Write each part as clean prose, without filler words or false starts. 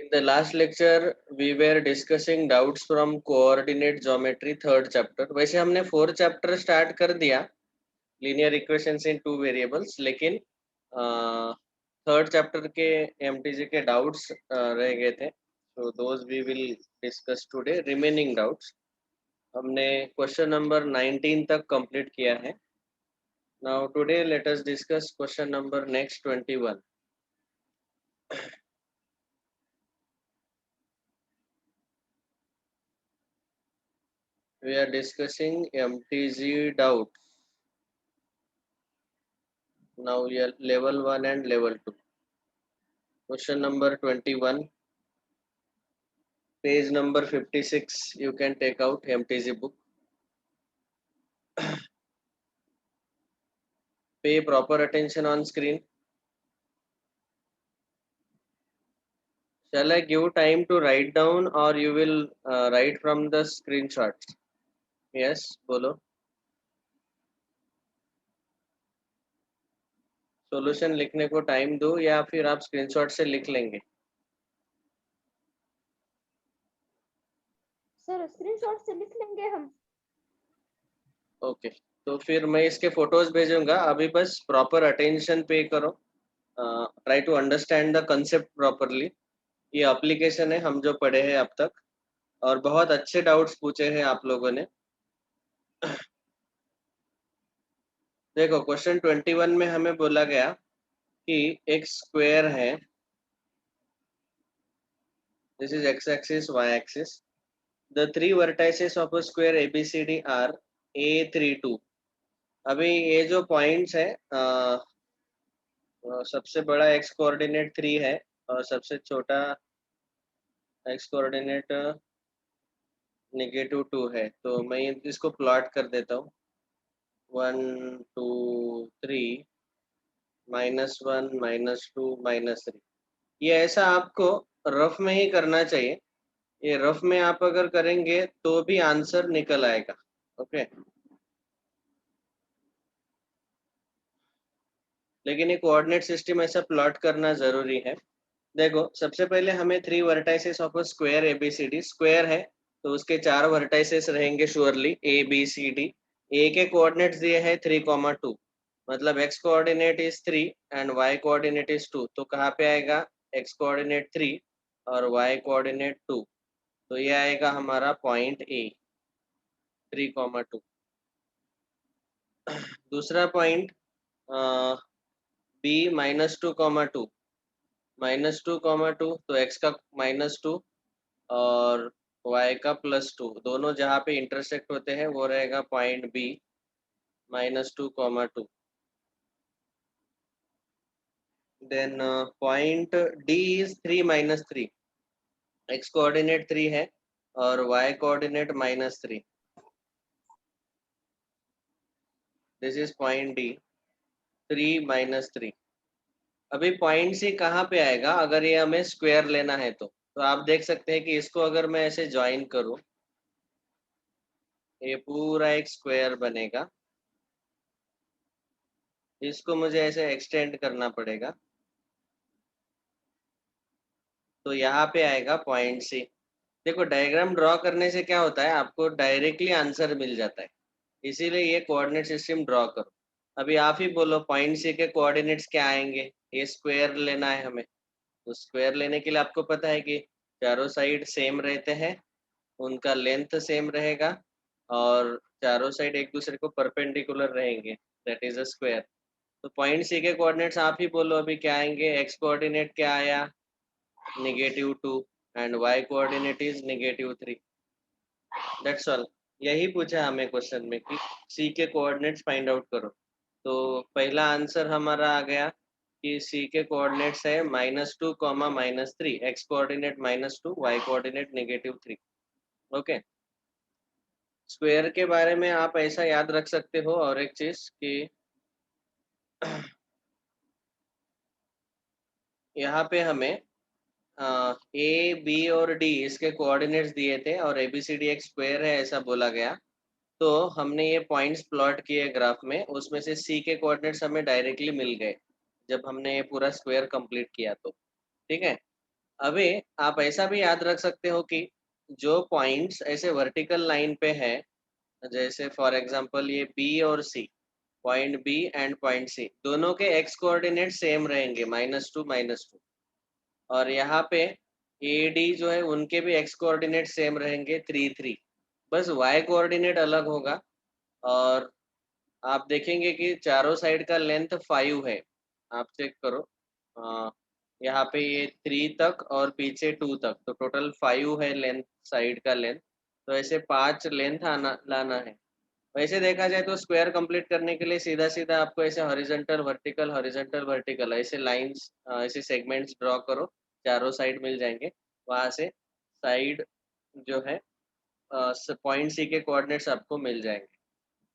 In the last lecture, we were discussing doubts from coordinate geometry third chapter. वैसे हमने fourth chapter start कर दिया linear equations in two variables, लेकिन third chapter के MTG के doubts रह गए थे. So those we will discuss today. Remaining doubts हमने question number 19 तक complete किया है. Now today let us discuss question number next 21. We are discussing MTG doubts. Now we are level 1 and level 2. Question number 21. Page number 56. You can take out MTG book. Pay proper attention on screen. Shall I give time to write down or you will write from the screenshots? Yes, bolo. Solution लिखने को time दो या फिर आप screenshot से लिख लेंगे? Sir screenshot से लिख लेंगे हम. ओके, तो फिर मैं इसके फोटोज भेजूंगा. अभी बस प्रॉपर अटेंशन पे करो. Try to understand the concept properly. ये एप्लीकेशन है हम जो पढ़े हैं अब तक, और बहुत अच्छे डाउट्स पूछे हैं आप लोगों ने. देखो क्वेश्चन 21 में हमें बोला गया कि एक स्क्वायर है. This is X axis Y axis. The three vertices of a square ABCD are A32. अभी ये जो पॉइंट्स है, सबसे बड़ा x कोऑर्डिनेट 3 है और सबसे छोटा x कोऑर्डिनेट -2 है. तो मैं इसको प्लॉट कर देता हूँ. 1 2 3 -1 -2 -3. ये ऐसा आपको रफ में ही करना चाहिए. ये रफ में आप अगर करेंगे तो भी आंसर निकल आएगा. ओके, लेकिन ये कोऑर्डिनेट सिस्टम ऐसा प्लॉट करना जरूरी है. देखो सबसे पहले हमें three vertices of a square ABCD. Square है तो उसके चार वर्टाइसेस रहेंगे श्योरली ABCD. ए के कोऑर्डिनेट्स दिए हैं 3,2. मतलब x coordinate is 3 and y coordinate is 2. तो कहाँ पे आएगा? x कोऑर्डिनेट 3 और y कोऑर्डिनेट 2. तो ये आएगा हमारा पॉइंट A 3,2. दूसरा पॉइंट B -2,2. -2,2 तो x का -2 और y का +2 दोनों जहाँ पे इंटरसेक्ट होते हैं वो रहेगा point B -2,2. Then point D is 3 -3. x coordinate 3 है और y coordinate -3. This is point D 3 -3. अभी पॉइंट C कहाँ पे आएगा अगर ये हमें स्क्वायर लेना है? तो आप देख सकते हैं कि इसको अगर मैं ऐसे ज्वाइन करूं, ये पूरा एक स्क्वायर बनेगा. इसको मुझे ऐसे एक्सटेंड करना पड़ेगा. तो यहाँ पे आएगा पॉइंट C. देखो डायग्राम ड्रॉ करने से क्या होता है, आपको डायरेक्टली आंसर मिल जाता है. इसीलिए ये कोऑर्डिनेट सिस्टम ड्रॉ करो. अभी आप ही बोलो पॉइंट C के कोऑर्डिनेट्स क्या आएंगे? ये स्क्वायर लेना है हमें. तो स्क्वायर लेने के लिए आपको पता है कि चारों साइड सेम रहते हैं, उनका लेंथ सेम रहेगा और चारों साइड एक दूसरे को परपेंडिकुलर रहेंगे. That is a square. तो पॉइंट C के कोऑर्डिनेट्स आप ही बोलो अभी क्या आएंगे? x कोऑर्डिनेट क्या आया? -2 and y coordinate is -3. That's all. यही पूछा हमें क्वेश्चन में कि C के कोऑर्डिनेट्स फाइंड आउट करो. तो पहला आंसर हमारा आ गया कि C के कोऑर्डिनेट्स है -2, -3. x coordinate -2, y coordinate -3. Okay. Square के बारे में आप ऐसा याद रख सकते हो. और एक चीज कि यहाँ पे हमें A, B और D इसके कोऑर्डिनेट्स दिए थे और ABCD एक स्क्वायर है ऐसा बोला गया. तो हमने ये पॉइंट्स प्लॉट किए ग्राफ में, उसमें से C के कोऑर्डिनेट्स हमें डायरेक्टली मिल गए जब हमने ये पूरा स्क्वायर कंप्लीट किया. तो ठीक है. अभी आप ऐसा भी याद रख सकते हो कि जो पॉइंट्स ऐसे वर्टिकल लाइन पे है, जैसे फॉर एग्जांपल ये बी और C, point B and point C, दोनों के एक्स कोऑर्डिनेट सेम रहेंगे, -2 -2। और यहाँ पे ए डी जो है उनके भी एक्स कोऑर्डिनेट सेम रहेंगे, 3 3। बस वाई कोऑर्डिनेट अलग होगा। और आप देखेंगे कि चारों साइड का लेंथ 5 है। आप चेक करो, यहाँ पे ये 3 तक और पीछे 2 तक, तो टोटल 5 है लेंथ, साइड का लेंथ। तो ऐसे 5 लेंथ आना लाना है। वैसे देखा जाए तो स्क्वायर कंप्लीट करने के लिए सीधा सीधा आपको ऐसे हॉरिजॉन्टल वर्टिकल ऐसे लाइंस, ऐसे सेगमेंट्स ड्रॉ करो, चारों साइड मिल जाएंगे। वहां से साइड जो है पॉइंट सी के कोऑर्डिनेट्स आपको मिल जाएंगे।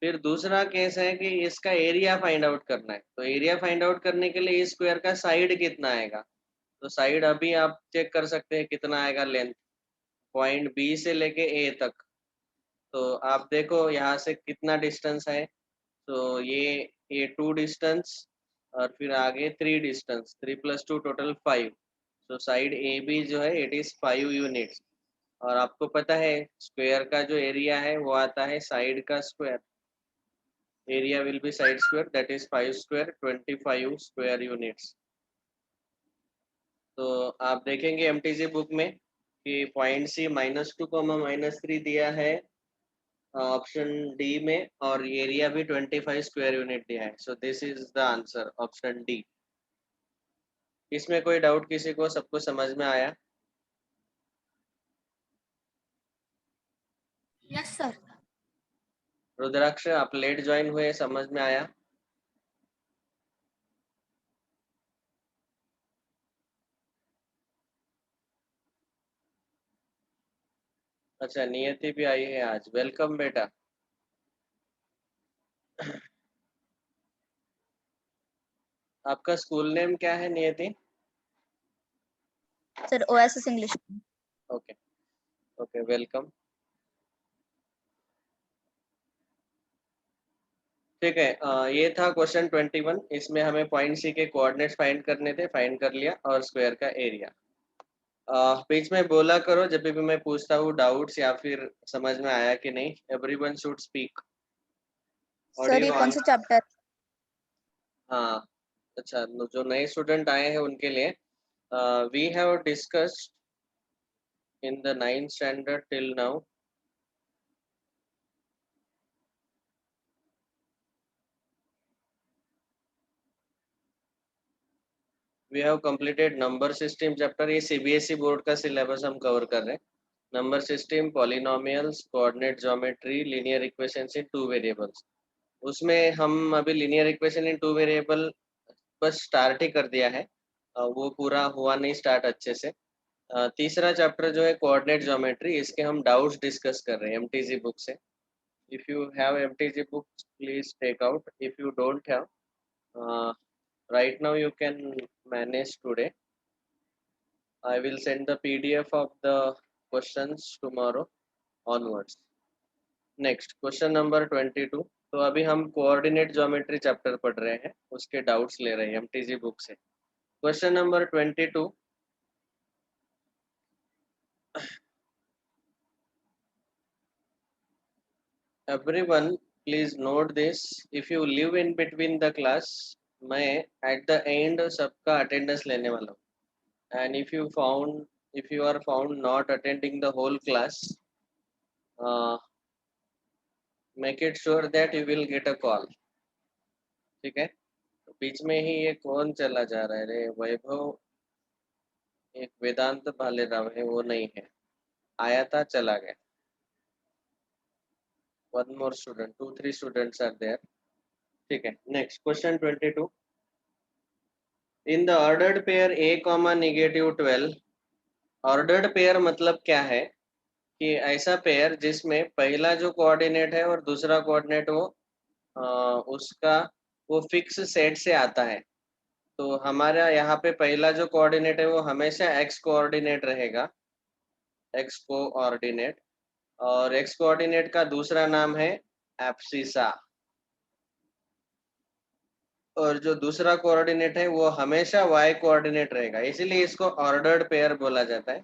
फिर दूसरा केस है कि इसका एरिया फाइंड आउट करना है। तो एरिया फाइंड आउट करने के लिए इस स्क्वायर का साइड कितना आएगा, तो साइड अभी आप चेक कर सकते हैं कितना आएगा लेंथ, पॉइंट बी से लेके ए तक। तो आप देखो यहाँ से कितना डिस्टेंस है। तो ये 2 डिस्टेंस, और फिर आगे 3 डिस्टेंस, 3 + 2 टोटल 5। तो साइड ए बी जो है इट इज 5 यूनिट्स। और आपको पता है स्क्वायर का जो एरिया है वो आता है साइड का square. Area will be side square, that is 5 square 25 square units. तो आप देखेंगे एमटीजी बुक में कि पॉइंट सी -2, -3 दिया है ऑप्शन डी में, और एरिया भी 25 स्क्वायर यूनिट दिया है। सो this is the answer, option D. इसमें कोई डाउट किसी को, सबको समझ में आया? Yes sir. रुद्राक्ष आप लेट ज्वाइन हुए, समझ में आया? अच्छा, नियति भी आई है आज, वेलकम बेटा। आपका स्कूल नेम क्या है नियति? Sir OSS English. Okay okay, welcome. ठीक है, ये था क्वेश्चन 21। इसमें हमें पॉइंट सी के कोऑर्डिनेट्स फाइंड करने थे, फाइंड कर लिया, और स्क्वायर का एरिया। बीच में बोला करो जब भी मैं पूछता हूँ डाउट्स या फिर समझ में आया कि नहीं। Everyone should speak. सर ये ऑडियो कौन ऑन। सा चैप्टर? हाँ, अच्छा, जो नए स्टूडेंट आए हैं उनके लिए, we have discussed in the 9th standard till now, we have completed number system chapter. ये सीबीएसई बोर्ड का सिलेबस हम कवर कर रहे हैं। Number system, polynomials, coordinate geometry, linear equations in 2 variables. उसमें हम अभी लीनियर इक्वेशन इन 2 वेरिएबल बस स्टार्ट ही कर दिया है, वो पूरा हुआ नहीं स्टार्ट अच्छे से। तीसरा चैप्टर जो है कोऑर्डिनेट ज्योमेट्री, इसके हम डाउट्स डिस्कस कर रहे हैं एमटीजी बुक से। If you have MTG book please take out, if you don't have right now you can manage today. I will send the pdf of the questions tomorrow onwards. Next question number 22। तो अभी हम coordinate geometry chapter पढ़ रहे हैं, उसके doubts ले रहे हैं एमटीजी बुक से। Question number 22। Everyone please note this, if you live in between the class, मैं एट द एंड सबका अटेंडेंस लेने वाला हूँ। And if you are found not attending the whole class, make it sure that you will get a call. ठीक है, तो बीच में ही ये कौन चला जा रहा है रे? वैभव, एक वेदांत भालेराव है, वो नहीं है, आया था चला गया। One more student, 2 3 students are there. ठीक है, next question 22। In the ordered pair a comma -12, ordered pair मतलब क्या है कि ऐसा पेयर जिसमें पहला जो कोऑर्डिनेट है और दूसरा कोऑर्डिनेट वो उसका वो फिक्स सेट से आता है। तो हमारा यहाँ पे पहला जो कोऑर्डिनेट है वो हमेशा एक्स कोऑर्डिनेट रहेगा, एक्स कोऑर्डिनेट। और एक्स कोऑर्डिनेट का दूसरा नाम है एब्सिसा। और जो दूसरा कोऑर्डिनेट है वो हमेशा y कोऑर्डिनेट रहेगा, इसीलिए इसको ऑर्डर्ड पेयर बोला जाता है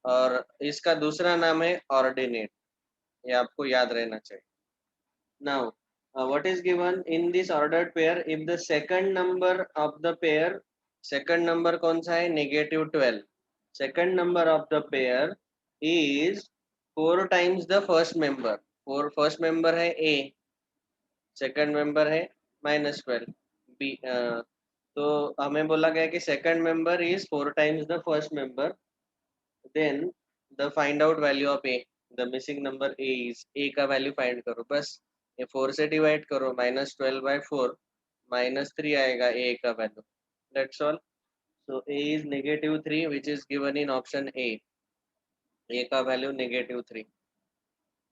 और इसका दूसरा नाम है ऑर्डिनेट। ये आपको याद रहना चाहिए। Now what is given in this ordered pair if the second number of the pair, second number कौन सा है, -12, second number of the pair is 4 times the first member, 4 first member है a, सेकंड मेंबर है -12 B. तो हमें बोला गया कि second member is 4 times the first member, then the find out value of A, the missing number A is, A का value find करो, बस ये 4 से डिवाइड करो, -12/4 -3 आएगा ए का value, that's all. So A is -3 which is given in option A का value -3।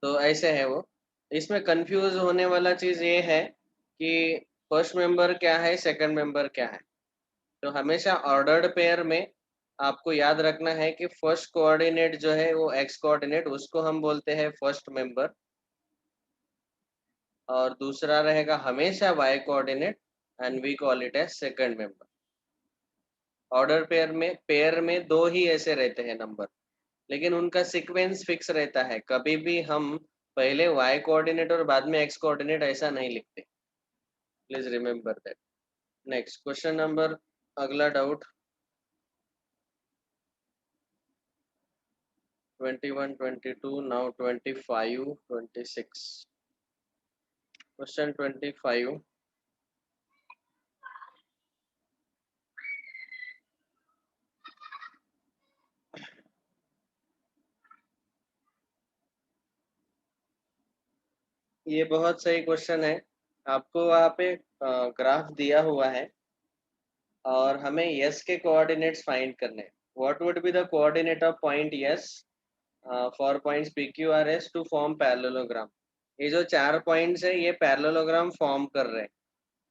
तो ऐसे है वो। इसमें कंफ्यूज होने वाला चीज ये है कि फर्स्ट मेंबर क्या है, सेकंड मेंबर क्या है। तो हमेशा ऑर्डर्ड पेयर में आपको याद रखना है कि फर्स्ट कोऑर्डिनेट जो है वो एक्स कोऑर्डिनेट, उसको हम बोलते हैं फर्स्ट मेंबर, और दूसरा रहेगा हमेशा Y coordinate and we call it as second member. Order pair में दो ही ऐसे रहते हैं नंबर, लेकिन उनका सीक्वेंस फिक्स रहता है, कभी भी हम पहले y कोऑर्डिनेट और बाद में x कोऑर्डिनेट ऐसा नहीं लिखते, please remember that. Next question number, अगला डाउट 21, 22, नाउ 25, 26। क्वेश्चन 25, ये बहुत सही क्वेश्चन है। आपको वहाँ पे ग्राफ दिया हुआ है और हमें यस के कोऑर्डिनेट्स फाइंड करने हैं। What would be the coordinate of point S for points P Q R S to form parallelogram. ये जो 4 पॉइंट्स है ये पैरेललोग्राम फॉर्म कर रहे हैं।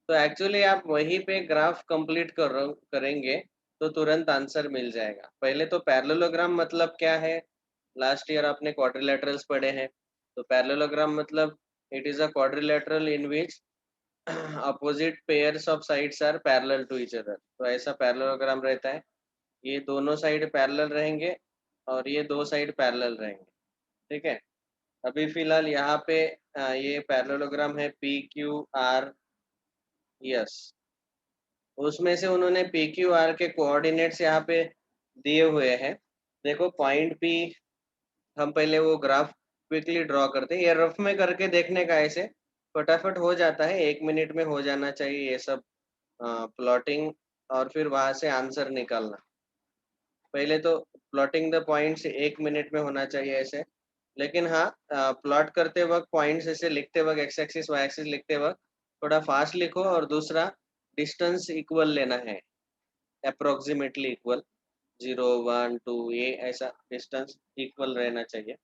तो एक्चुअली आप वहीं पे ग्राफ कंप्लीट करेंगे तो तुरंत आंसर मिल जाएगा। पहले तो पैरेललोग्राम मतलब क्या है, लास्ट ईयर आपने क्वाड्रिलेटरल्स पढ़े हैं। तो पैरेललोग्राम मतलब it is a quadrilateral in which opposite pairs of sides are parallel to each other. तो ऐसा पैरेललोग्राम रहता है, ये दोनों साइड पैरेलल रहेंगे और ये दो साइड पैरेलल रहेंगे, ठीक है। अभी फिलहाल यहाँ पे ये पैरेललोग्राम है पी क्यू आर यस, उसमें से उन्होंने पी क्यू आर के कोऑर्डिनेट्स यहाँ पे दिए हुए हैं। देखो पॉइंट पी, हम पहले वो ग्राफ क्विकली ड्रॉ करते हैं, ये रफ में करके देखने का, ऐसे फटाफट हो जाता है, 1 मिनट में हो जाना चाहिए ये सब प्लॉटिंग, और फिर वहां से आंसर निकालना। पहले तो प्लॉटिंग द पॉइंट्स 1 मिनट में होना चाहिए ऐसे, लेकिन हाँ प्लॉट करते वक्त पॉइंट्स ऐसे लिखते वक्त एक्स एक्सिस वाई एक्सिस लिखते वक्त थोड़ा फास्ट लिखो, और दूसरा डिस्टेंस इक्वल लेना है, अप्रोक्सीमेटली इक्वल, 0, 1, 2 ये ऐसा डिस्टेंस इक्वल रहना चाहिए।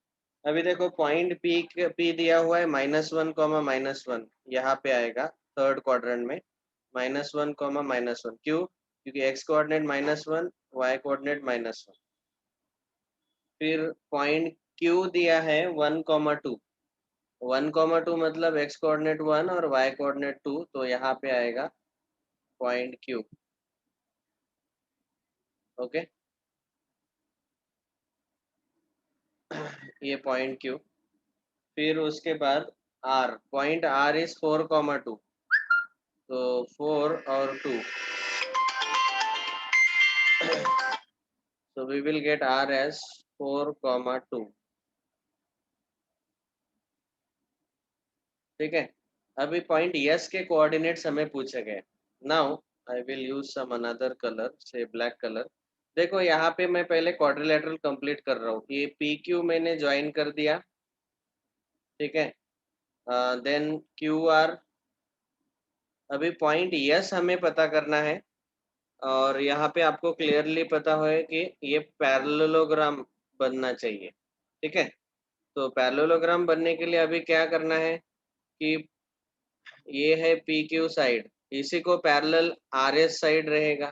अभी देखो पॉइंट पी दिया हुआ है -1, -1 यहाँ पे आएगा थर्ड क्वाड्रेंट में, -1, -1 क्यों, क्योंकि एक्स कोऑर्डिनेट -1, वाई कोऑर्डिनेट -1। फिर पॉइंट क्यू दिया है 1, 2, 1, 2 मतलब एक्स कोऑर्डिनेट 1 और वाई कोऑर्डिनेट 2, तो यहाँ पे आएगा पॉइंट क्यू, ओके। ये पॉइंट क्यू। फिर उसके बाद आर, पॉइंट आर इज 4, 2, तो 4 और 2, so we will get r as 4, 2, ठीक है। अभी पॉइंट यस के कोऑर्डिनेट्स हमें पूछे गए। Now I will use some another colour, say black colour. देखो यहाँ पे मैं पहले क्वाड्रिलेटरल कंप्लीट कर रहा हूँ, ये पी क्यू मैंने ज्वाइन कर दिया, ठीक है। देन क्यू आर, अभी पॉइंट यस हमें पता करना है, और यहाँ पे आपको क्लियरली पता है कि ये पैरेललोग्राम बनना चाहिए, ठीक है। तो पैरेललोग्राम बनने के लिए अभी क्या करना है कि ये है पी क्यू साइड, इसी को पैरेलल आर एस साइड रहेगा,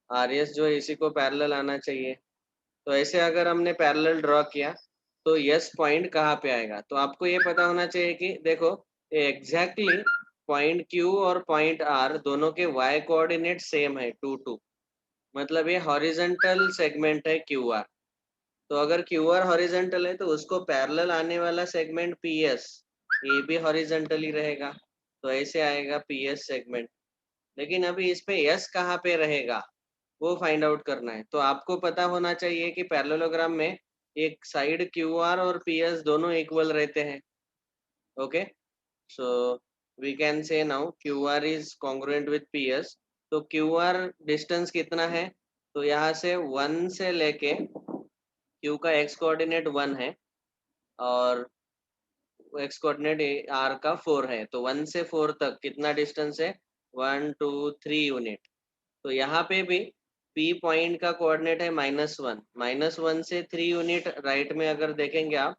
आर एस जो है इसी को पैरेलल आना चाहिए। तो ऐसे अगर हमने पैरेलल ड्रॉ किया तो यस पॉइंट कहाँ पे आएगा, तो आपको ये पता होना चाहिए कि देखो ये एग्जैक्टली पॉइंट Q और पॉइंट R दोनों के y कोऑर्डिनेट सेम है 2 2, मतलब ये हॉरिजॉन्टल सेगमेंट है QR। तो अगर QR हॉरिजॉन्टल है तो उसको पैरेलल आने वाला सेगमेंट PS ये भी हॉरिजॉन्टली रहेगा, तो ऐसे आएगा PS सेगमेंट। लेकिन अभी इस पे S कहाँ पे रहेगा वो फाइंड आउट करना है। तो आपको पता होना चाहिए कि पैरेललोग्राम में एक साइड QR और PS दोनों इक्वल रहते हैं। Okay, so we can say now QR is congruent with PS। तो QR डिस्टेंस कितना है, तो यहाँ से 1 से लेके Q का x कोऑर्डिनेट 1 है और x कोऑर्डिनेट R का 4 है, तो 1 से 4 तक कितना डिस्टेंस है, 1 2 3 यूनिट। तो यहाँ पे भी P पॉइंट का कोऑर्डिनेट है -1, -1 से 3 यूनिट राइट में अगर देखेंगे आप,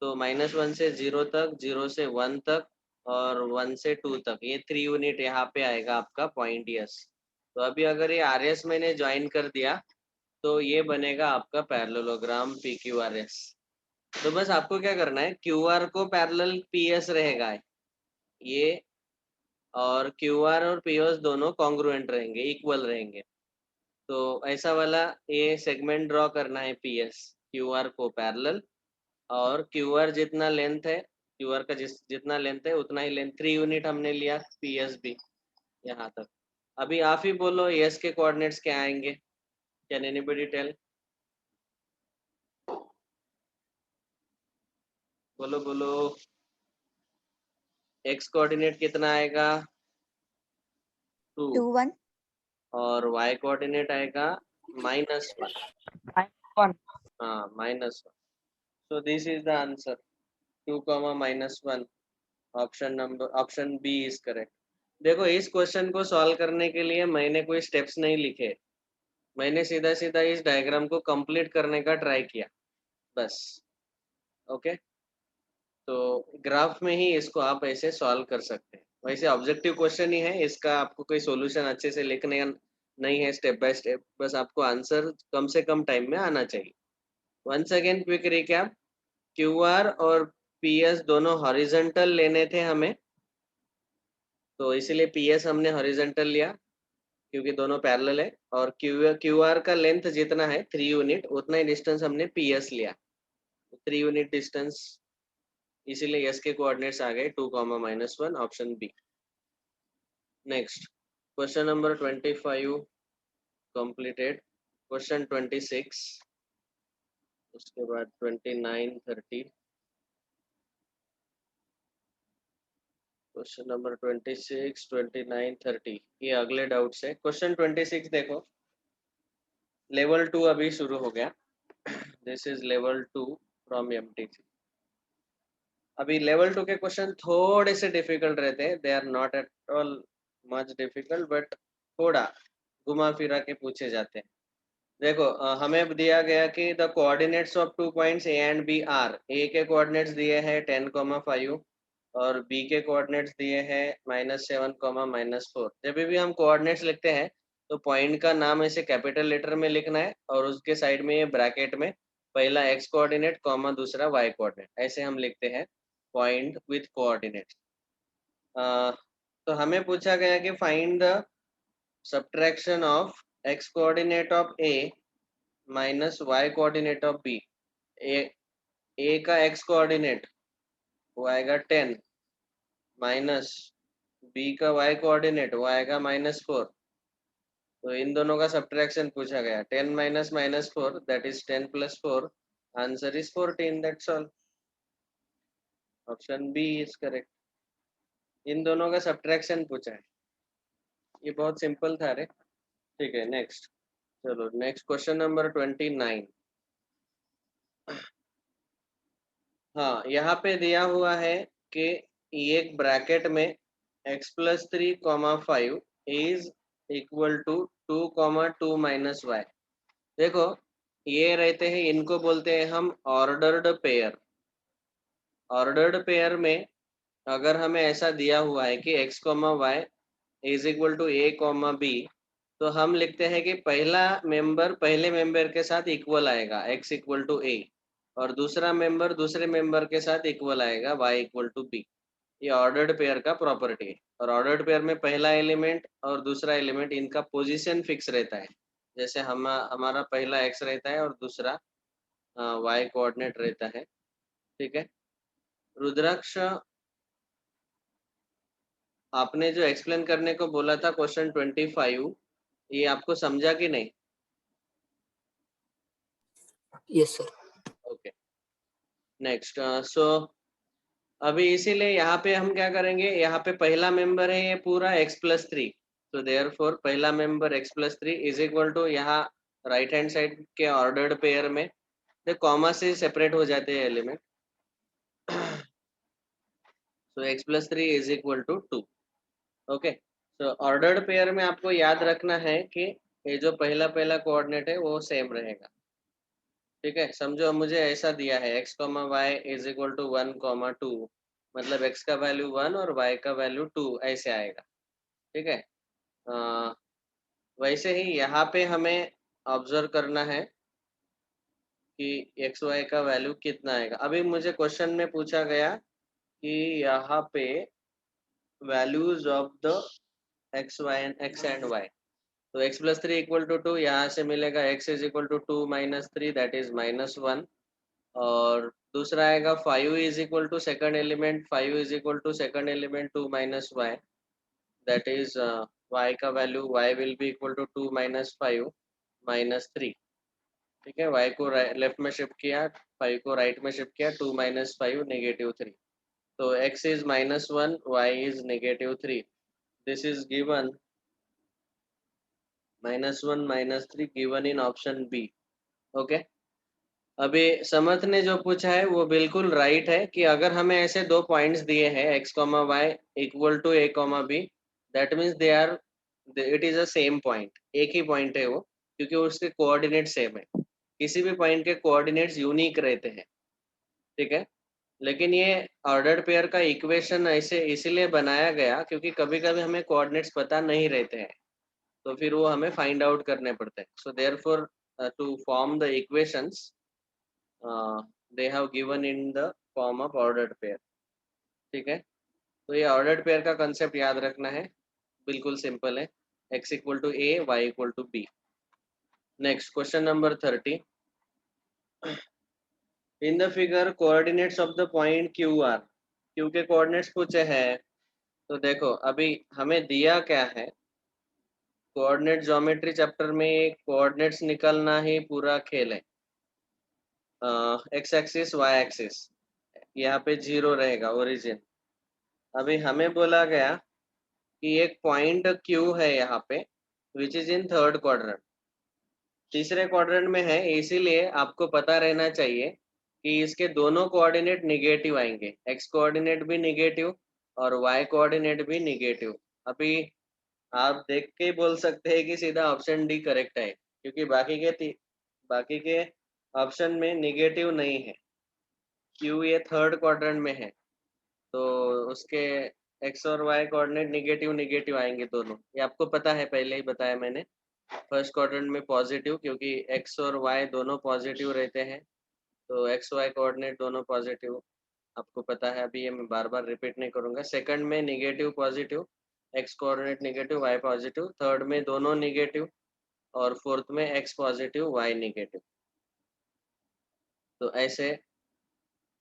तो -1 से 0 तक, 0 से 1 तक और 1 से 2 तक, ये 3 यूनिट यहाँ पे आएगा आपका पॉइंट S। तो अभी अगर ये RS मैंने ज्वाइन कर दिया तो ये बनेगा आपका पैरेललोग्राम PQRS। तो बस आपको क्या करना है, QR को पैरेलल PS रहेगा ये, और QR और PS दोनों कॉन्ग्रुएंट रहेंगे, इक्वल रहेंगे। तो ऐसा वाला ये सेगमेंट ड्रॉ करना है PS QR को पैरेलल, और QR जितना लेंथ है, QR का जितना लेंथ है उतना ही लेंथ 3 यूनिट हमने लिया, PS भी यहाँ तक। अभी आप ही बोलो S के कोऑर्डिनेट्स क्या आएंगे, कैन एनीबॉडी टेल? बोलो बोलो, x कोऑर्डिनेट कितना आएगा, 2, 2 1 और y कोऑर्डिनेट आएगा -1। -1। हाँ, -1। So this is the answer, 2, -1। Option B is correct. देखो इस क्वेश्चन को सॉल्व करने के लिए मैंने कोई स्टेप्स नहीं लिखे, मैंने सीधा सीधा इस डायग्राम को कंप्लीट करने का ट्राई किया बस। ओके, तो ग्राफ में ही इसको आप ऐसे सॉल्व कर सकते हैं। वैसे ऑब्जेक्टिव क्वेश्चन ही है, इसका आपको कोई सॉल्यूशन अच्छे से लिखने का नहीं है स्टेप बाय स्टेप, बस आपको आंसर कम से कम टाइम में आना चाहिए। Once again quick recap, QR और PS दोनों हॉरिजॉन्टल लेने थे हमें, तो इसीलिए PS हमने हॉरिजॉन्टल लिया क्योंकि दोनों पैरेलल है, और QR का लेंथ जितना है 3 यूनिट उतना ही डिस्टेंस हमने PS लिया, 3 यूनिट डिस्टेंस, इसीलिए S के कोऑर्डिनेट्स आ गए 2, -1, option B. Next question number 25 completed. Question 26, उसके बाद 29 30, क्वेश्चन नंबर 26 29 30, ये अगले डाउट्स है। क्वेश्चन 26 देखो, लेवल 2 अभी शुरू हो गया, this is level 2 from MTC। अभी लेवल 2 के क्वेश्चन थोड़े से डिफिकल्ट रहते हैं, they are not at all much difficult, but थोड़ा घुमा फिरा के पूछे जाते हैं। देखो हमें दिया गया कि the coordinates of 2 points A and B are, A के कोऑर्डिनेट्स दिए हैं 10, 5 और B के कोऑर्डिनेट्स दिए हैं -7, -4। जब भी हम कोऑर्डिनेट्स लिखते हैं तो पॉइंट का नाम ऐसे कैपिटल लेटर में लिखना है, और उसके साइड में ये ब्रैकेट में पहला x कोऑर्डिनेट कॉमा दूसरा y कोऑर्डिनेट, ऐसे हम लिखते हैं पॉइंट विथ कोऑर्डिनेट। तो हमें पूछा गया कि find the subtraction of x coordinate of A minus y coordinate of B। ए का x कोऑर्डिनेट वो आएगा 10, माइनस B का y कोऑर्डिनेट वो आएगा -4। तो इन दोनों का सब्ट्रैक्शन पूछा गया, 10 minus -4 that is 10 + 4, answer is 14, that's all, option B is correct. इन दोनों का सब्ट्रैक्शन पूछा है, ये बहुत सिंपल था रे। ठीक है, नेक्स्ट, चलो नेक्स्ट क्वेश्चन नंबर 29। हाँ, यहाँ पे दिया हुआ है कि एक ब्रैकेट में x + 3, 5 is equal to 2, 2 - y। देखो ये रहते हैं, इनको बोलते हैं हम ऑर्डर्ड पेयर। ऑर्डर्ड पेयर में अगर हमें ऐसा दिया हुआ है कि x, y is equal to a, b, तो हम लिखते हैं कि पहला मेंबर पहले मेंबर के साथ इक्वल आएगा, x = a, और दूसरा मेंबर दूसरे मेंबर के साथ इक्वल आएगा, y = b। ये ऑर्डर्ड पेयर का प्रॉपर्टी है। और ऑर्डर्ड पेयर में पहला एलिमेंट और दूसरा एलिमेंट इनका पोजीशन फिक्स रहता है। जैसे हमारा पहला एक्स रहता है और दूसरा वाई कोऑर्डिनेट रहता है। ठीक है रुद्राक्ष, आपने जो एक्सप्लेन करने को बोला था क्वेश्चन 25, ये आपको समझा कि नहीं? Yes sir. Okay next. So अभी इसीलिए यहाँ पे हम क्या करेंगे, यहाँ पे पहला मेंबर है ये पूरा x+3, तो देयरफॉर पहला member x+3 is equal to, यहाँ राइट हैंड साइड के ऑर्डर्ड पेयर में तो कॉमा से सेपरेट हो जाते हैं element. So x+3 is equal to 2। Okay तो ऑर्डर्ड पेयर में आपको याद रखना है कि ये जो पहला पहला कोऑर्डिनेट है वो सेम रहेगा। ठीक है समझो मुझे ऐसा दिया है x, y is equal to 1, 2, मतलब x का वैल्यू 1 और y का वैल्यू 2 ऐसे आएगा। ठीक है वैसे ही यहाँ पे हमें ऑब्जर्व करना है कि एक्स वाई का वैल्यू कितना आएगा। अभी मुझे क्वेश्चन में पूछा गया कि यहाँ पे values of the X and Y, तो x+3 इक्वल टू 2, यहाँ से मिलेगा x is equal to 2 - 3 that is -1, और दूसरा आएगा 5 is equal to second element, 5 is equal to second element 2 - y that is y का value y will be equal to 2 - 5 -3। ठीक है y को लेफ्ट में शिफ्ट किया, 5 को राइट में शिफ्ट किया, 2 - 5 -3, तो x इज -1, y इज -3, this is given -1 - 3 given in option B. Okay अभी समर्थ ने जो पूछा है वो बिल्कुल राइट है कि अगर हमें ऐसे दो पॉइंट्स दिए हैं x, y equal to a, b, that means they are, it is a same point, एक ही पॉइंट है वो, क्योंकि उसके कोऑर्डिनेट सेम है। किसी भी पॉइंट के कोऑर्डिनेट्स यूनिक रहते हैं। ठीक है लेकिन ये ऑर्डर्ड पेयर का इक्वेशन ऐसे इसीलिए बनाया गया क्योंकि कभी कभी हमें कोऑर्डिनेट्स पता नहीं रहते हैं, तो फिर वो हमें फाइंड आउट करने पड़ते हैं। So therefore to form the equations they have given in the form of ordered pair। ठीक है तो ये ऑर्डर्ड पेयर का कंसेप्ट याद रखना है, बिल्कुल सिंपल है, x equal to a, y equal to b। Next question number 30, in the figure coordinates of the point Q R, Q के कोऑर्डिनेट्स पूछे हैं। तो देखो अभी हमें दिया क्या है, कोऑर्डिनेट ज्योमेट्री चैप्टर में कोऑर्डिनेट्स निकालना ही पूरा खेल है। एक्स एक्सिस वाई एक्सिस, यहाँ पे 0 रहेगा ओरिजिन। अभी हमें बोला गया कि एक पॉइंट क्यू है यहाँ पे which is in third quadrant, तीसरे क्वाड्रेंट में है, इसीलिए आपको पता रहना चाहिए कि इसके दोनों कोऑर्डिनेट निगेटिव आएंगे, एक्स कोऑर्डिनेट भी निगेटिव और वाई कोऑर्डिनेट भी निगेटिव। अभी आप देख के बोल सकते हैं कि सीधा ऑप्शन डी करेक्ट है, क्योंकि बाकी के ऑप्शन में निगेटिव नहीं है, क्यू ये थर्ड क्वाड्रेंट में है, तो उसके एक्स और वाई कोऑर्डिनेट निगेटिव निगेटिव आएंगे दोनों, ये आपको पता है, पहले ही बताया मैंने। फर्स्ट क्वाड्रेंट में पॉजिटिव, क्योंकि एक्स और वाई दोनों पॉजिटिव रहते हैं, तो एक्स वाई कोऑर्डिनेट दोनों पॉजिटिव, आपको पता है, अभी ये मैं बार बार रिपीट नहीं करूंगा। सेकंड में negative positive, X coordinate negative Y positive, third में दोनों निगेटिव, और फोर्थ में एक्स पॉजिटिव वाई निगेटिव, तो ऐसे।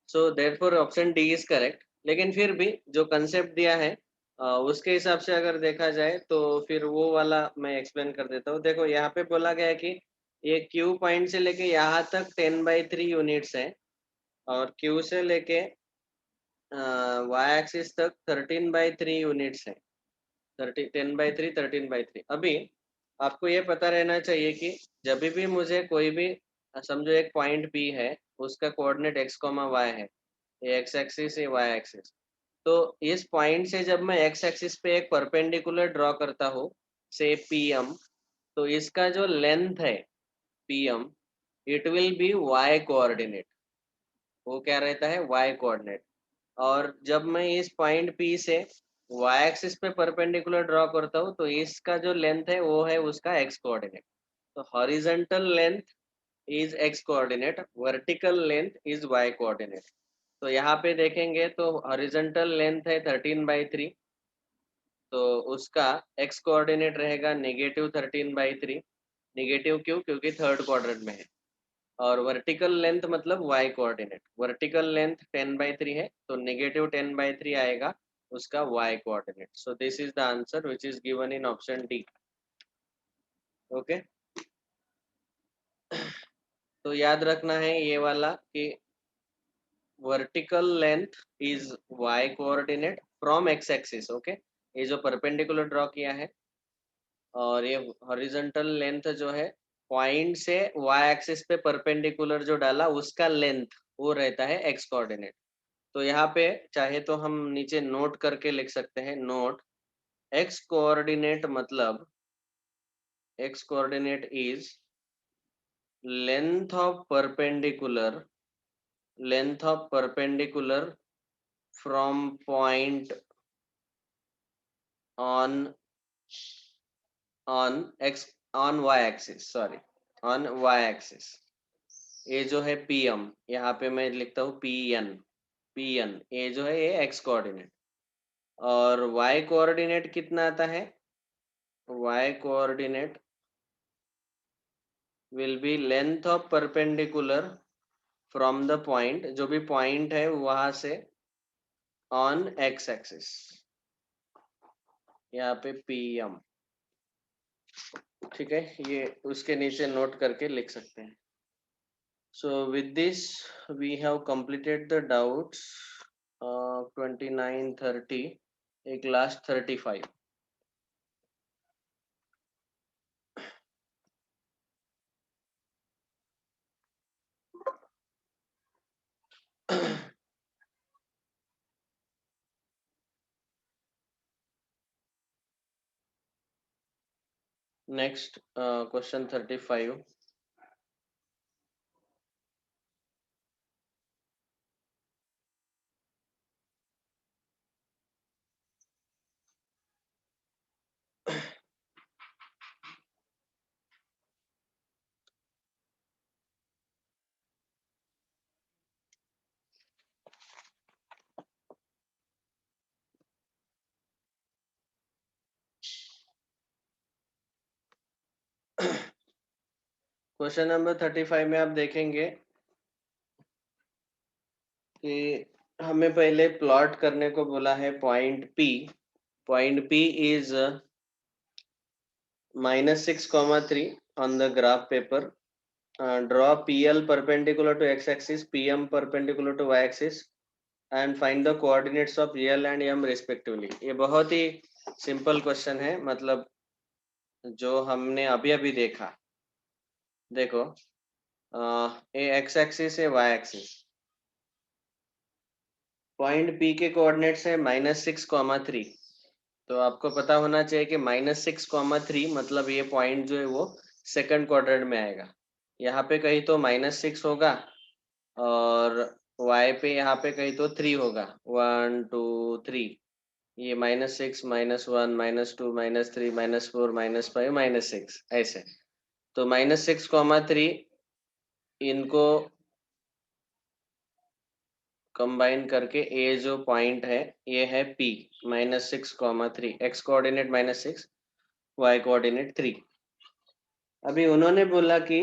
So therefore option D is correct. लेकिन फिर भी जो कंसेप्ट दिया है उसके हिसाब से अगर देखा जाए तो फिर वो वाला मैं एक्सप्लेन कर देता हूँ। देखो यहाँ पे बोला गया है कि ये क्यू पॉइंट से लेके यहाँ तक 10/3 यूनिट्स है, और क्यू से लेके वाई एक्सिस तक 13/3 यूनिट्स है, 10/3 13/3। अभी आपको ये पता रहना चाहिए कि जब भी मुझे कोई भी समझो एक पॉइंट पी है, उसका कोऑर्डिनेट x, y है, ये x एक्सिस ये y एक्सिस, तो इस पॉइंट से जब मैं x एक्सिस पे एक परपेंडिकुलर ड्रॉ करता हूँ से pm, तो इसका जो लेंथ है pm, it will be y coordinate, वो क्या रहता है y कोऑर्डिनेट। और जब मैं इस पॉइंट P से y एक्सिस पे परपेंडिकुलर ड्रॉ करता हूँ, तो इसका जो लेंथ है वो है उसका x कोऑर्डिनेट। तो horizontal length is x coordinate, vertical length is y coordinate। तो यहाँ पे देखेंगे तो हॉरिजॉन्टल लेंथ है 13/3, तो उसका x कोऑर्डिनेट रहेगा -13/3। नेगेटिव क्यों? क्योंकि थर्ड क्वाड्रेंट में है। और वर्टिकल लेंथ मतलब y कोऑर्डिनेट, वर्टिकल लेंथ 10/3 है, तो -10/3 आएगा उसका y coordinate. So this is the answer which is given in option D. Okay, तो याद रखना है ये वाला कि vertical length is y coordinate from x axis. Okay, ये जो परपेंडिकुलर ड्रॉ किया है, और ये हॉरिजॉन्टल लेंथ जो है पॉइंट से y एक्सिस पे परपेंडिकुलर जो डाला उसका लेंथ वो रहता है x कोऑर्डिनेट। तो यहाँ पे चाहे तो हम नीचे नोट करके लिख सकते हैं, नोट x कोऑर्डिनेट मतलब x coordinate is length of perpendicular from point on x on y axis, sorry on y axis. ये जो है pm, यहाँ पे मैं लिखता हूँ pn, ये जो है ये x कोऑर्डिनेट। और y कोऑर्डिनेट कितना आता है? y coordinate will be length of perpendicular from the point, जो भी पॉइंट है वहां से ऑन x एक्सिस, यहाँ पे pm। ठीक है, ये उसके नीचे नोट करके लिख सकते हैं। So with this we have completed the doubts 29, 30, एक last 35। Next question 35। Question number 35 में आप देखेंगे कि हमें पहले प्लॉट करने को बोला है point P। Point P is -6,3 on the graph paper. Draw PL perpendicular to x axis, PM perpendicular to y axis and find the coordinates of L and M respectively। ये बहुत ही सिंपल क्वेश्चन है, मतलब जो हमने अभी अभी देखा। देखो ये x एक्सिस है, y एक्सिस, पॉइंट P के कोऑर्डिनेट्स है -6,3। तो आपको पता होना चाहिए कि -6,3 मतलब ये पॉइंट जो है वो सेकंड क्वाड्रेंट में आएगा। यहाँ पे कहीं तो -6 होगा और y पे यहाँ पे कहीं तो 3 होगा, 1 2 3। ये -6 -1 -2 -3 -4 -5 -6 ऐसे। तो -6,3 इनको कंबाइन करके ये जो पॉइंट है ये है P। -6,3 x coordinate -6, y coordinate 3। अभी उन्होंने बोला कि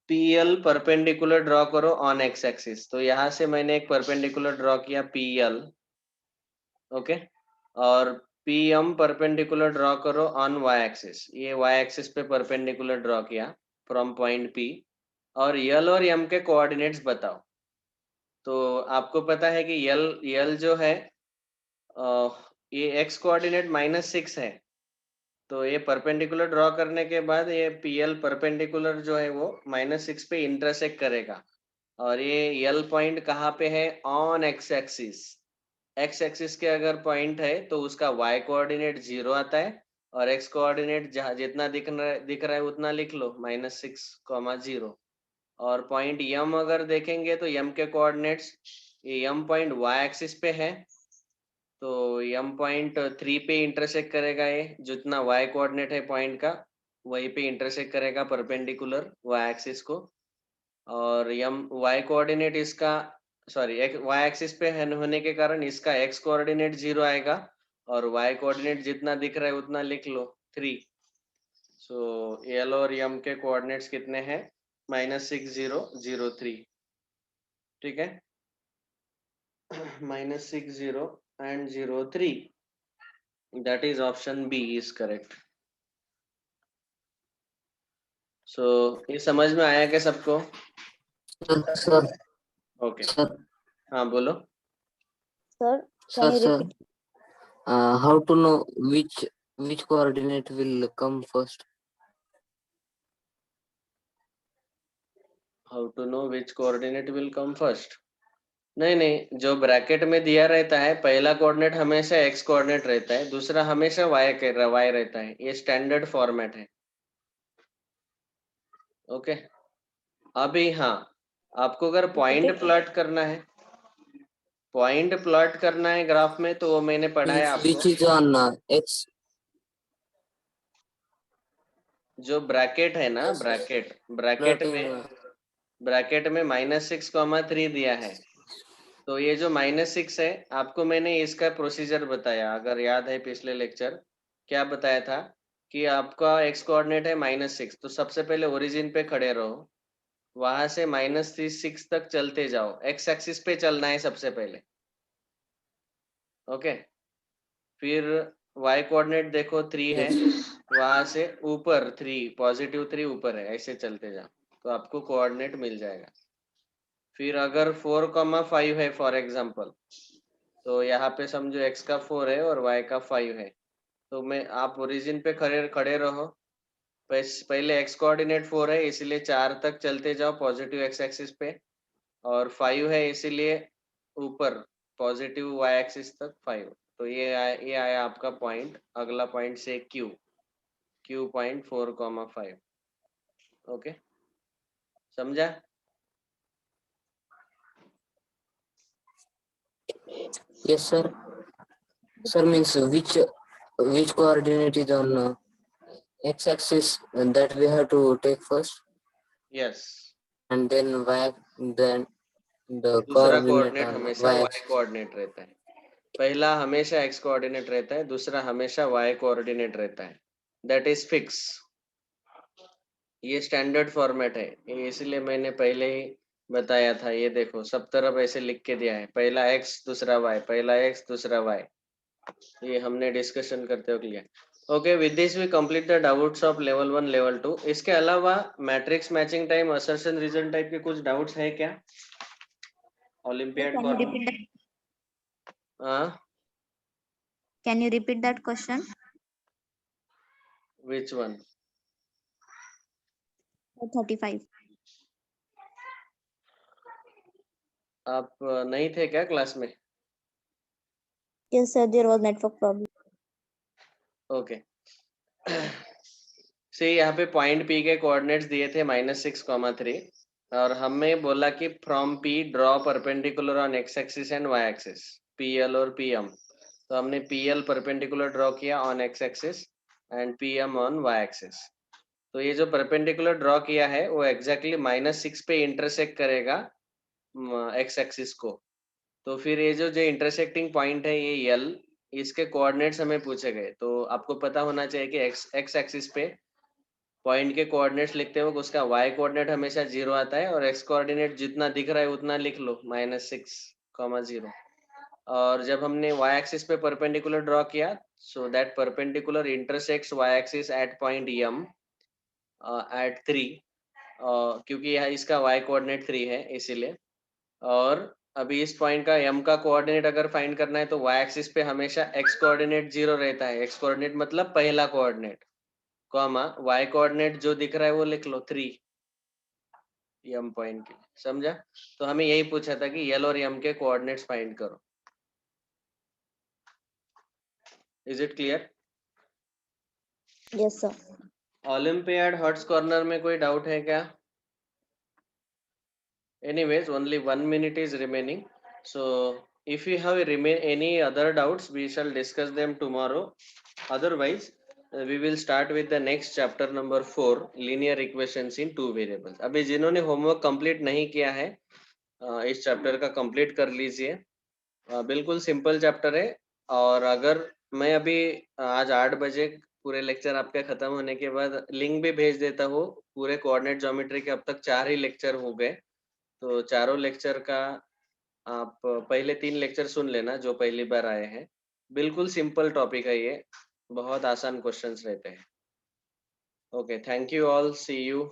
PL परपेंडिकुलर ड्रॉ करो ऑन x एक्सिस, तो यहाँ से मैंने एक परपेंडिकुलर ड्रॉ किया PL। ओके, और PM परपेंडिकुलर ड्रॉ करो ऑन y एक्सिस, ये y एक्सिस पे परपेंडिकुलर ड्रॉ किया फ्रॉम पॉइंट P। और L और M के कोऑर्डिनेट्स बताओ। तो आपको पता है कि L जो है ये x कोऑर्डिनेट -6 है, तो ये परपेंडिकुलर ड्रॉ करने के बाद ये PL परपेंडिकुलर जो है वो -6 पे इंटरसेक्ट करेगा। और ये L पॉइंट कहाँ पे है? On x axis. x axis के अगर पॉइंट है तो उसका y कोऑर्डिनेट 0 आता है, और x कोऑर्डिनेट जहाँ जितना दिख रहा है उतना लिख लो, -6,0। और पॉइंट M अगर देखेंगे तो M के कोऑर्डिनेट्स, ये M पॉइंट y एक्सिस पे है, तो M पॉइंट 3 पे इंटरसेक्ट करेगा। ये जितना y कोऑर्डिनेट है पॉइंट का वहीं पे इंटरसेक्ट करेगा परपेंडिकुलर y एक्सिस को। और M y कोऑर्डिनेट इसका सॉरी वाई एक्सिस पे होने के कारण इसका एक्स कोऑर्डिनेट 0 आएगा और वाई कोऑर्डिनेट जितना दिख रहा है उतना लिख लो 3। सो एल और एम के कोऑर्डिनेट्स कितने हैं? -6003। ठीक है, -60 and 03, that is option B is correct. So ये समझ में आया क्या सबको? Sir, ओके, sir, हाँ बोलो। Sir, sir, can you sir. repeat? How to know which coordinate will come first? How to know which coordinate will come first? नहीं, जो ब्रैकेट में दिया रहता है पहला कोऑर्डिनेट हमेशा एक्स कोऑर्डिनेट रहता है, दूसरा हमेशा वाई रहता है। ये स्टैंडर्ड फॉर्मेट है। ओके, अभी हाँ, आपको अगर पॉइंट प्लॉट करना है, ग्राफ में, तो वो मैंने पढ़ाया आपको। Which is on X? जो ब्रैकेट है ना, ब्रैकेट में -6,3 दिया है। तो ये जो -6 है, आपको मैंने इसका प्रोसीजर बताया, अगर याद है पिछले लेक्चर क्या बताया था कि आपका एक्स कोऑर्डिनेट है -6, तो सबसे पहले ओरिजिन पे खड़े रहो, वहां से -6 तक चलते जाओ, एक्स एक्सिस पे चलना है सबसे पहले। ओके, फिर वाई कोऑर्डिनेट देखो 3 है, वहां से ऊपर 3 +3 ऊपर है, ऐसे चलते जाओ तो आपको कोऑर्डिनेट मिल जाएगा। फिर अगर 4,5 है फॉर एग्जांपल, तो यहाँ पे समझो x का 4 है और y का 5 है, तो मैं आप ओरिजिन पे खड़े रहो। पहले x कोऑर्डिनेट 4 है, इसीलिए 4 तक चलते जाओ पॉजिटिव x एक्सिस पे, और 5 है इसीलिए ऊपर पॉजिटिव y एक्सिस तक 5। तो ये आया आपका पॉइंट। अगला पॉइंट से Q पॉइंट 4,5। ओके, समझा? Yes, sir. Sir means which coordinate is on x-axis that we have to take first, yes, and then then the दूसरा coordinate कोऑर्डिनेट on हमेशा y y-axis. कोऑर्डिनेट रहता है। पहला हमेशा x coordinate रहता है, दूसरा हमेशा y कोऑर्डिनेट रहता है। That is fix. ये स्टैंडर्ड फॉर्मेट है, ये इसलिए मैंने पहले ही बताया था। ये देखो सब तरफ ऐसे लिख के दिया है, पहला x दूसरा y, पहला x दूसरा y। ये हमने डिस्कशन करते हुए किया। Okay, with this we complete the doubts of level 1 level 2। इसके अलावा matrix matching time, assertion reason type के कुछ डाउट्स है क्या olympiad Can you corner? repeat that? हाँ, Can you repeat that question? Which one? 35. आप नहीं थे क्या क्लास में? Yes, sir. There was network problem. Okay, से यहाँ पे पॉइंट P के कोऑर्डिनेट्स दिए थे -6,3, और हमें बोला कि from P draw perpendicular on x axis and y axis, PL और PM। तो हमने PL परपेंडिकुलर ड्रॉ किया on x axis and PM on y axis. तो ये जो परपेंडिकुलर ड्रॉ किया है वो एग्जैक्टली -6 पे इंटरसेक्ट करेगा x एक्सिस को। तो फिर ये जो इंटरसेक्टिंग पॉइंट है ये L, इसके कोऑर्डिनेट्स हमें पूछे गए। तो आपको पता होना चाहिए कि x एक्सिस पे पॉइंट के कोऑर्डिनेट्स लिखते हो, उसका y कोऑर्डिनेट हमेशा 0 आता है, और x कोऑर्डिनेट जितना दिख रहा है उतना लिख लो -6,0। और जब हमने y एक्सिस पे परपेंडिकुलर ड्रॉ किया, so that perpendicular intersects y axis at point M at 3, क्योंकि यहाँ इसका y कोऑर्डिनेट 3 है इसीलिए। और अभी इस पॉइंट का m का कोऑर्डिनेट अगर फाइंड करना है तो y एक्सिस पे हमेशा x कोऑर्डिनेट 0 रहता है। x कोऑर्डिनेट मतलब पहला कोऑर्डिनेट, कॉमा y कोऑर्डिनेट जो दिख रहा है वो लिख लो 3 m पॉइंट के लिए। समझा? तो हमें यही पूछा था कि l और m के कोऑर्डिनेट्स फाइंड करो। Is it clear? Yes, sir. Olympiad hots corner में कोई डाउट है क्या? Anyways, only 1 minute is remaining. So if you have any other doubts, we shall discuss them tomorrow. Otherwise, we will start with the next chapter number 4, linear equations in two variables. अभी जिन्होंने homework complete नहीं किया है, इस chapter का complete कर लीजिए। बिल्कुल सिंपल चैप्टर है। और अगर मैं अभी आज 8 बजे पूरे लेक्चर आपके खत्म होने के बाद लिंक भी भेज देता हूँ। पूरे कोऑर्डिनेट ज्योमेट्री के अब तक 4 ही लेक्चर हो गए, तो चारों लेक्चर का आप पहले 3 लेक्चर सुन लेना जो पहली बार आए हैं। बिल्कुल सिंपल टॉपिक है ये, बहुत आसान क्वेश्चंस रहते हैं। Okay, thank you all, see you.